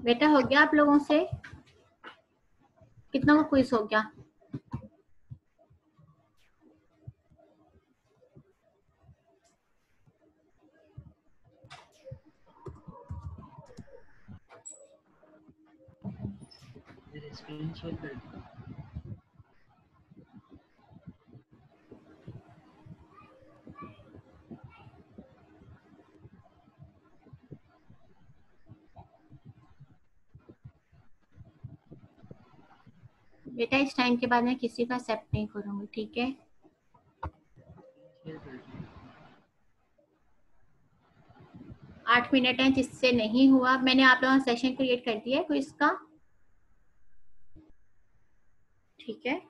बेटा हो गया आप लोगों से? कितना का क्विज हो गया? स्क्रीन शेयर कर दो। बेटा इस टाइम के बाद मैं किसी का एक्सेप्ट नहीं करूंगी, ठीक है? शेयर कर दो। 8 मिनट है, जिससे नहीं हुआ मैंने आप लोगों का सेशन क्रिएट कर दिया है क्विज का, ठीक है?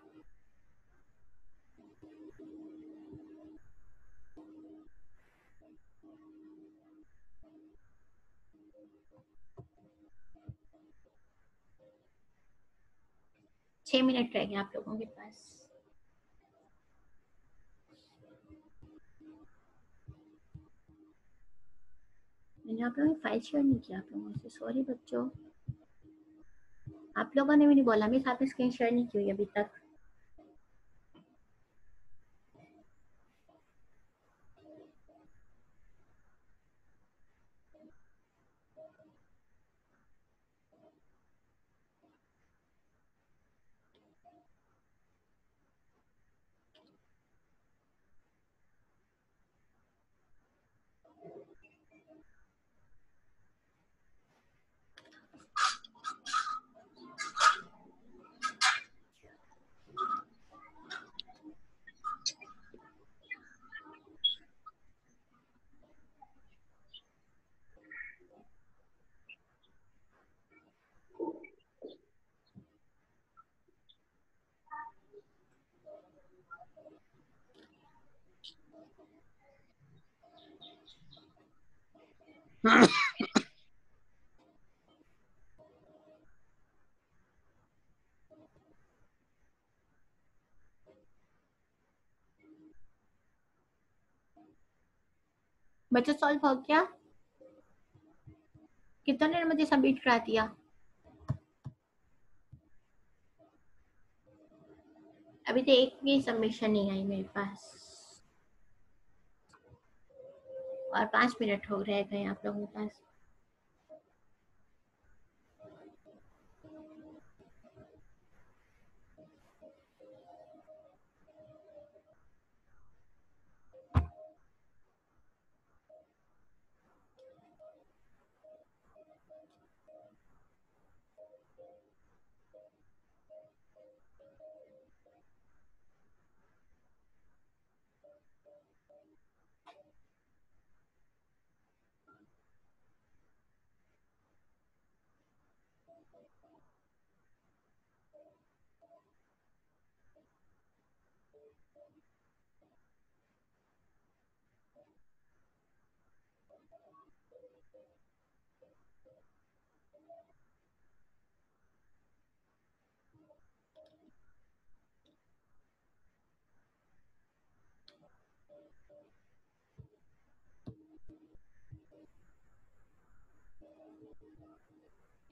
छह मिनट रह गए आप लोगों के पास। मैंने आप लोगों की फाइल शेयर नहीं किया आप लोगों से, सॉरी बच्चों। आप लोगों ने भी नहीं बोला, मेरे साथ में स्क्रीन शेयर नहीं की हुई अभी तक। बच्चों सॉल्व हो गया? कितने ने मुझे सबमिट करा दिया? अभी तो एक भी सबमिशन नहीं आई मेरे पास, और 5 मिनट हो रह गए आप लोगों के पास।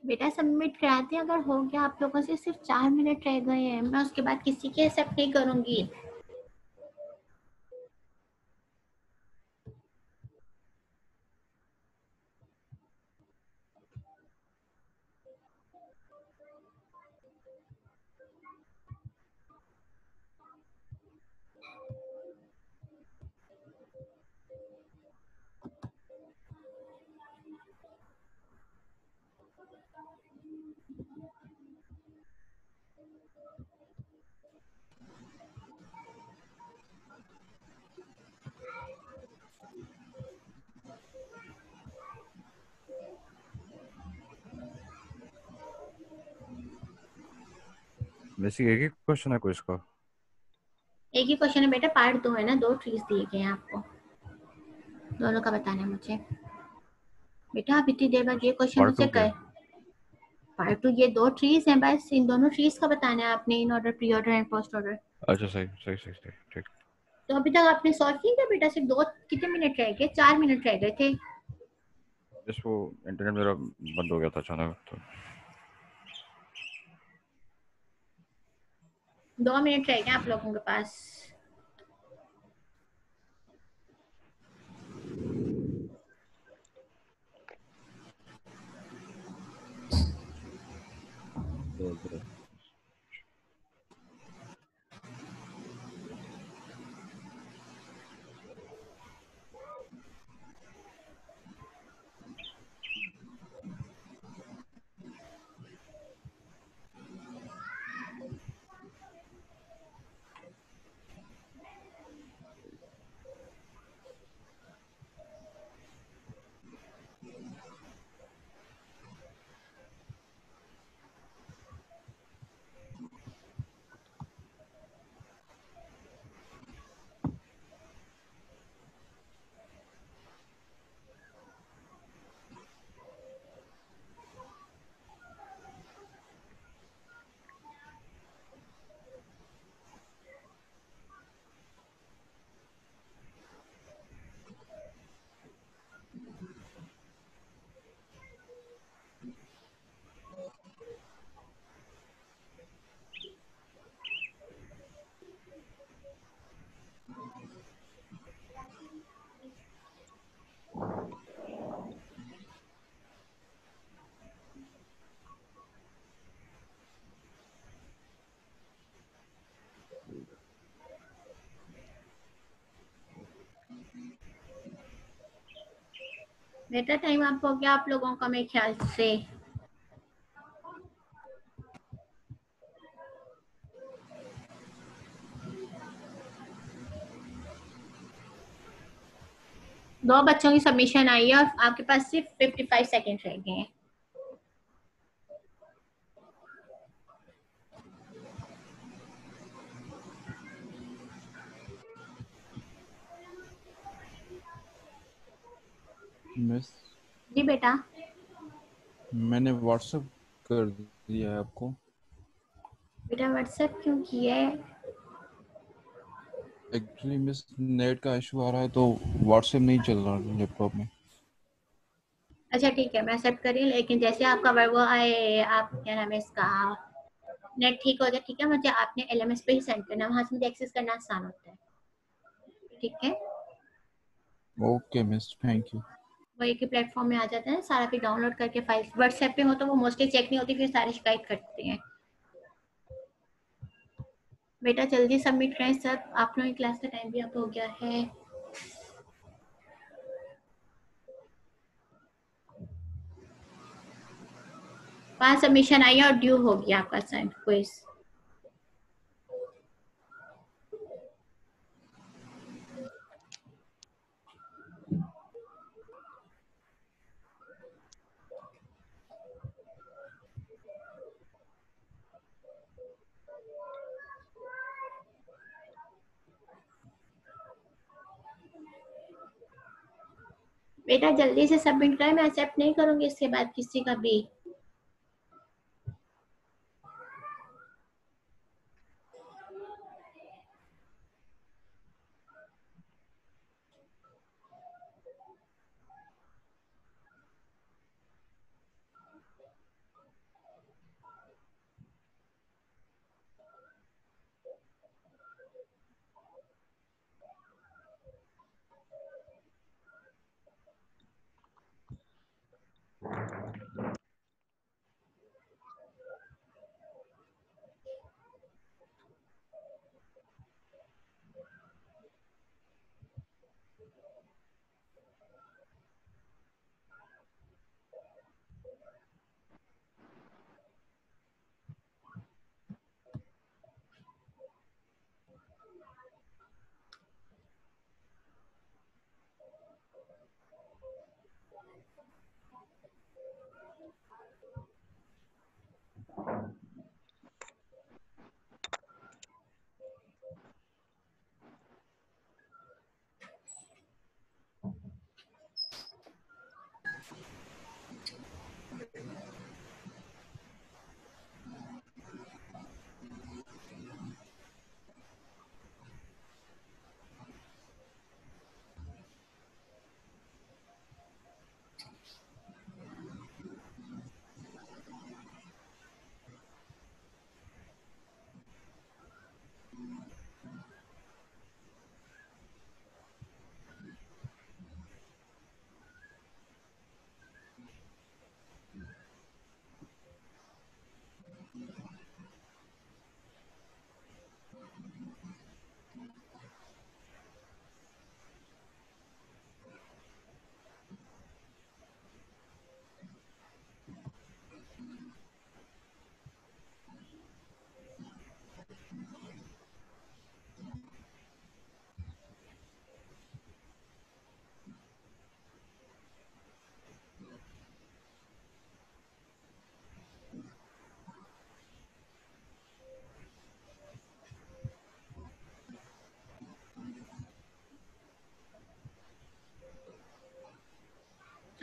बेटा सबमिट कराते हैं, अगर हो गया आप लोगों से। सिर्फ 4 मिनट रह गए हैं, मैं उसके बाद किसी के एक्सेप्ट नहीं करूंगी। बेसिक एक ही क्वेश्चन है क्विज का। एक ही क्वेश्चन है बेटा, पार्ट 2 है ना, 2 ट्रीज दिए गए हैं आपको, दोनों का बताना है मुझे। बेटा आप इतनी देर बाद ये क्वेश्चन पार्ट मुझसे टू क्या? पार्ट 2 ये 2 ट्रीज हैं बस, इन दोनों ट्रीज का बताना है आपने, in order, pre order and post order. अच्छा सही सही सही सही, ठीक। तो अभी तक आपने सॉल्व नहीं किया बेटा, सिर्फ 2 कितने मिनट रह गए? 4 मिनट रह गए थे। इस वो इंटरनेट मेरा बंद हो गया था अचानक तो 2 मिनट रह गए आप लोगों के पास। बेटा टाइम आप हो गया आप लोगों का मेरे ख्याल से। दो बच्चों की सबमिशन आई है और आपके पास सिर्फ 55 सेकेंड रह गए हैं। मिस जी बेटा। मैंने व्हाट्सएप कर दिया है आपको। बेटा व्हाट्सएप क्यों किया है? एक्चुअली मिस नेट का इशू आ रहा है तो व्हाट्सएप नहीं चल रहा लैपटॉप में। अच्छा ठीक है मैं एक्सेप्ट करी, लेकिन जैसे आपका वो आए आप क्या नाम है इसका नेट ठीक हो जाए, ठीक है, मुझे आपने LMS पे ही सेंड करना, वहां से मुझे एक्सेस करना आसान होता है। ठीक है ओके मिस, थैंक यू। वो एक ही प्लेटफॉर्म में आ जाता है सारा, फिर डाउनलोड करके फाइल व्हाट्सएप पे हो तो वो मोस्टली चेक नहीं होती, फिर सारी शिकायत करते हैं। बेटा जल्दी सबमिट करें सर, आप लोगों की क्लास का टाइम भी अब हो गया है। 5 सबमिशन आई है और ड्यू हो गया आपका साइन क्विज। बेटा जल्दी से सबमिट करें, मैं एक्सेप्ट नहीं करूंगी इसके बाद किसी का भी।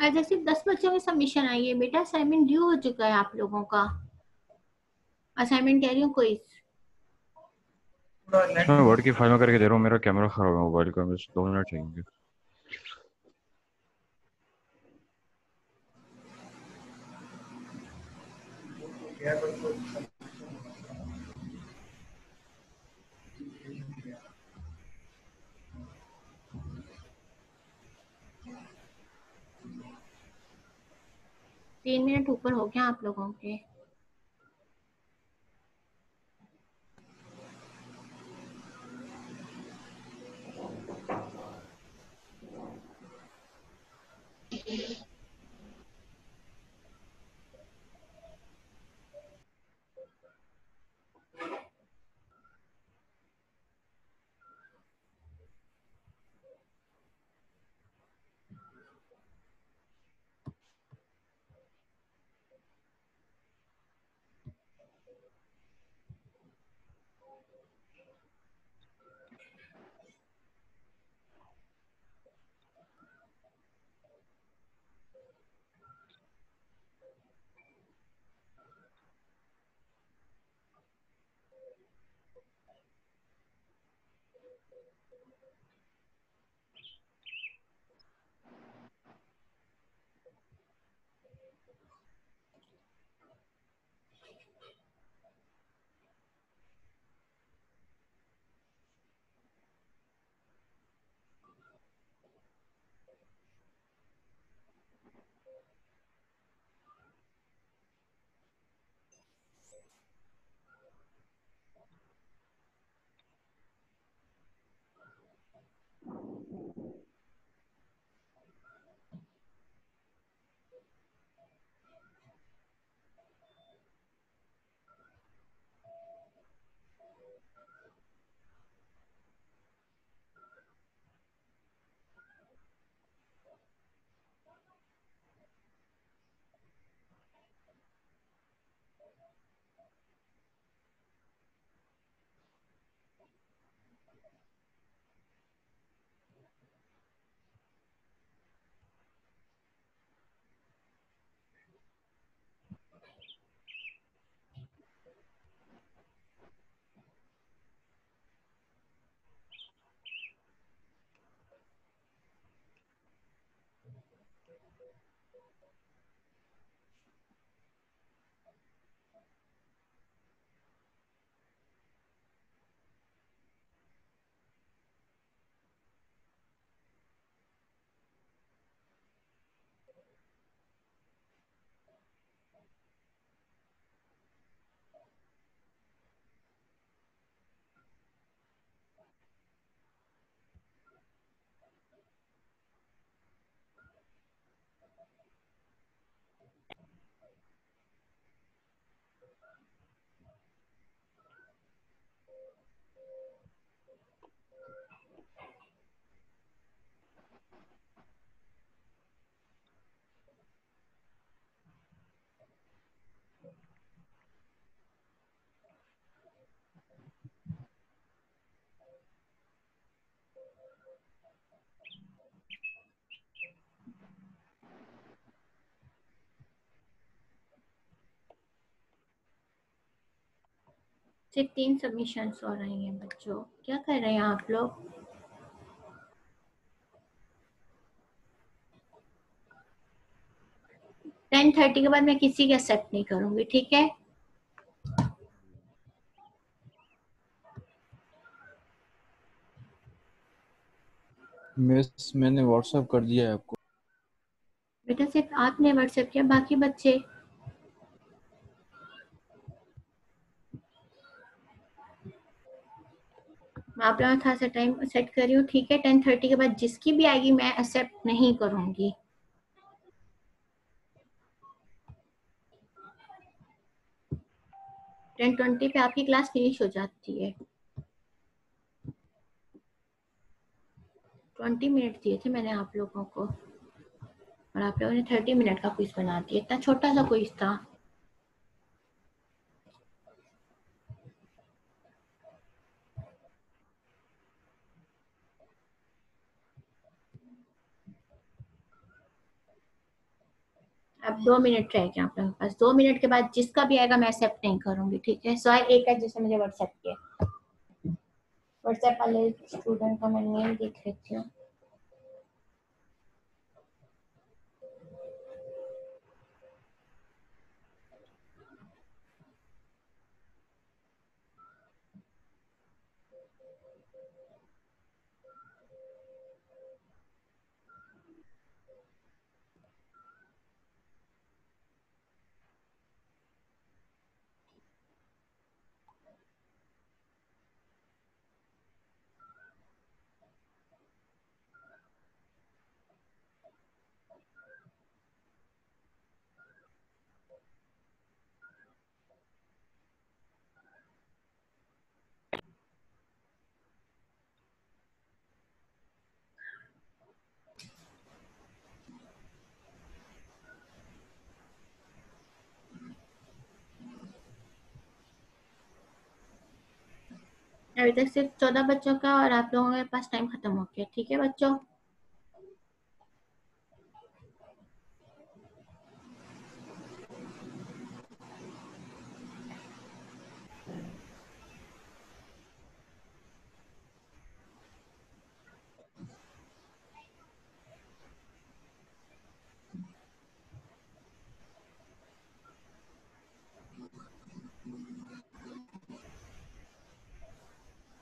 आज सिर्फ 10 बच्चों की सबमिशन आई है बेटा, असाइनमेंट ड्यू हो चुका है आप लोगों का। असाइनमेंट कह रही हूँ कोई। मैं वर्ड की फाइल में करके दे रहा हूँ, मेरा कैमरा खराब है मोबाइल का, बस 2 मिनट चाहिए। तीन मिनट ऊपर हो गया आप लोगों के। सिर्फ 3 सबमिशंस हो रही हैं बच्चों, क्या कर रहे हैं आप लोग? टेन थर्टी के बाद मैं किसी के एक्सेप्ट नहीं करूंगी, ठीक है? मिस मैंने व्हाट्सएप कर दिया है आपको। बेटा सिर्फ आपने व्हाट्सएप किया, बाकी बच्चे? मैं आप लोगों थोड़ा सा टाइम सेट कर रही हूँ, ठीक है? 10:30 के बाद जिसकी भी आएगी मैं एक्सेप्ट नहीं करूंगी। 10:20 पे आपकी क्लास फिनिश हो जाती है। 20 मिनट दिए थे मैंने आप लोगों को और आप लोगों ने 30 मिनट का क्विज बना दिया। इतना छोटा सा क्विज था। अब 2 मिनट रह गए आप लोगों के पास। 2 मिनट के बाद जिसका भी आएगा मैं एक्सेप्ट नहीं करूंगी, ठीक है। सवाल एक है जिसने मुझे व्हाट्सएप किया, व्हाट्सएप वाले स्टूडेंट का मैं नेम देख लेती हूँ। अभी तक सिर्फ 14 बच्चों का और आप लोगों के पास टाइम खत्म हो गया, ठीक है बच्चों।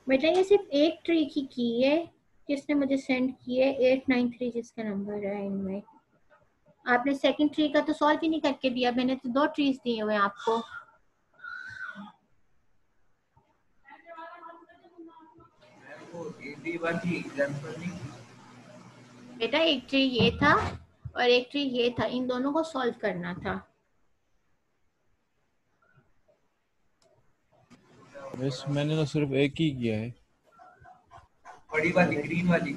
बेटा ये सिर्फ एक ट्री की है, किसने मुझे सेंड की है 893 जिसका नंबर है इनमें। आपने सेकंड ट्री का तो सॉल्व ही नहीं करके दिया, मैंने तो 2 ट्रीज दिए हुए हैं आपको। बेटा एक ट्री ये था और एक ट्री ये था, इन दोनों को सॉल्व करना था। बस मैंने तो सिर्फ एक ही किया है। बड़ी वाली ग्रीन वाली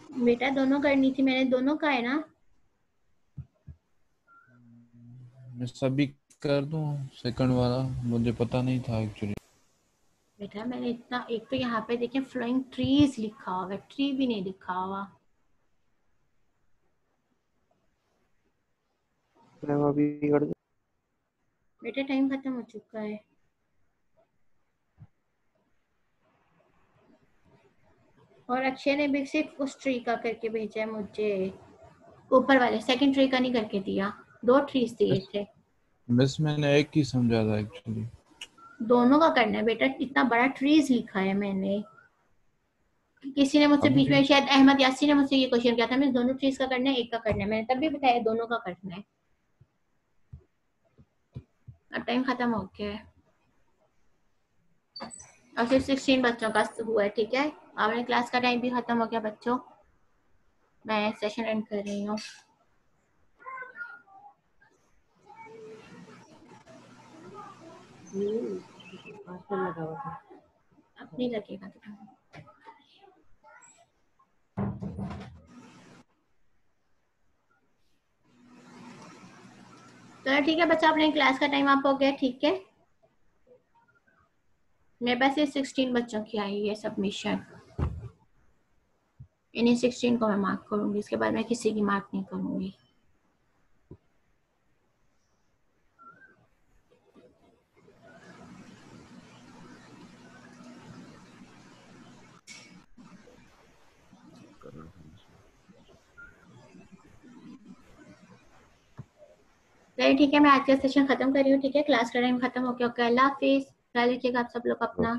बेटा दोनों करनी थी, मैंने दोनों का है ना। मैं सभी कर दूं, सेकंड वाला मुझे पता नहीं था एक्चुअली। बेटा मैंने इतना, एक तो यहाँ पे देखिए फ्लोइंग ट्रीज लिखा हुआ है, ट्री भी नहीं लिखा हुआ। अभी कर दो। बेटा टाइम खत्म हो चुका है। और अक्षय ने भी सिर्फ उस ट्री का करके भेजा है मुझे, ऊपर वाले सेकंड ट्री का नहीं करके दिया। 2 ट्रीज दिए थे। बस मैंने एक ही समझा था एक्चुअली। दोनों का करना है बेटा, इतना बड़ा ट्रीज लिखा है मैंने। किसी ने मुझसे बीच अभी में, शायद अहमद यासी ने मुझसे ये क्वेश्चन किया था, मैं दोनों ट्रीज का करना है एक का करना है, मैंने तब भी बताया दोनों का करना है। अब टाइम खत्म हो गया है और सिर्फ 16 बच्चों का हुआ है, ठीक है। आपने क्लास का टाइम भी खत्म हो गया बच्चों, मैं सेशन एंड कर रही हूँ। अब नहीं लगेगा तो। चलो ठीक है बच्चा, अपने क्लास का टाइम आप हो गया, ठीक है। मेरे पास ये 16 बच्चों की आई है सबमिशन, इन्हीं 16 को मैं मार्क करूंगी, इसके बाद मैं किसी की मार्क नहीं करूंगी। चलिए ठीक है, मैं आज का सेशन खत्म कर रही हूँ, ठीक है। क्लास का टाइम खत्म हो गया। ओके, अल्लाह हाफिज, ख्याल रखिएगा आप सब लोग अपना।